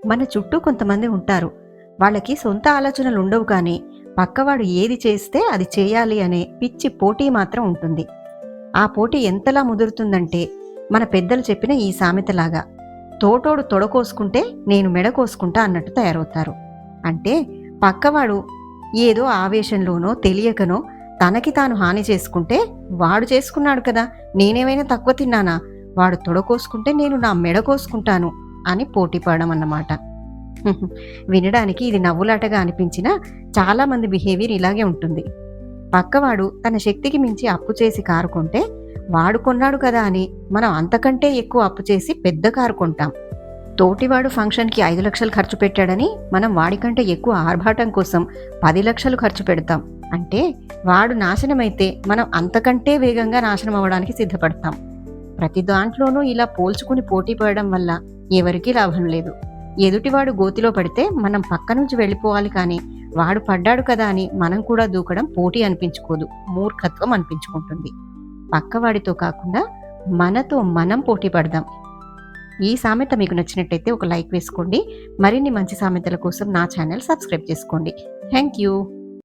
మన చుట్టూ కొంతమంది ఉంటారు. వాళ్ళకి సొంత ఆలోచనలు ఉండవు కానీ, పక్కవాడు ఏది చేస్తే అది చేయాలి అనే పిచ్చి పోటీ మాత్రం ఉంటుంది. ఆ పోటీ ఎంతలా ముదురుతుందంటే, మన పెద్దలు చెప్పిన ఈ సామెతలాగా, తోటోడు తొడకోసుకుంటే నేను మెడ కోసుకుంటా అన్నట్టు తయారవుతారు. అంటే పక్కవాడు ఏదో ఆవేశంలోనో తెలియకనో తనకి తాను హాని చేసుకుంటే, వాడు చేసుకున్నాడు కదా, నేనేమైనా తక్కువ తిన్నానా, వాడు తొడకోసుకుంటే నేను నా మెడ కోసుకుంటాను అని పోటీ పడడం అన్నమాట. వినడానికి ఇది నవ్వులాటగా అనిపించినా చాలామంది బిహేవియర్ ఇలాగే ఉంటుంది. పక్కవాడు తన శక్తికి మించి అప్పు చేసి కారు కొంటే, వాడు కొన్నాడు కదా అని మనం అంతకంటే ఎక్కువ అప్పు చేసి పెద్ద కారు కొంటాం. తోటివాడు ఫంక్షన్కి 5 లక్షలు ఖర్చు పెట్టాడని మనం వాడికంటే ఎక్కువ ఆర్భాటం కోసం 10 లక్షలు ఖర్చు పెడతాం. అంటే వాడు నాశనమైతే మనం అంతకంటే వేగంగా నాశనం అవ్వడానికి సిద్ధపడతాం. ప్రతి దాంట్లోనూ ఇలా పోల్చుకుని పోటీ పడడం వల్ల ఎవరికీ లాభం లేదు. ఎదుటివాడు గోతిలో పడితే మనం పక్క నుంచి వెళ్ళిపోవాలి కానీ, వాడు పడ్డాడు కదా అని మనం కూడా దూకడం పోటీ అనిపించుకోదు, మూర్ఖత్వం అనిపించుకుంటుంది. పక్కవాడితో కాకుండా మనతో మనం పోటీ పడదాం. ఈ సామెత మీకు నచ్చినట్టయితే ఒక లైక్ వేసుకోండి. మరిన్ని మంచి సామెతల కోసం నా ఛానల్ సబ్స్క్రైబ్ చేసుకోండి. Thank you.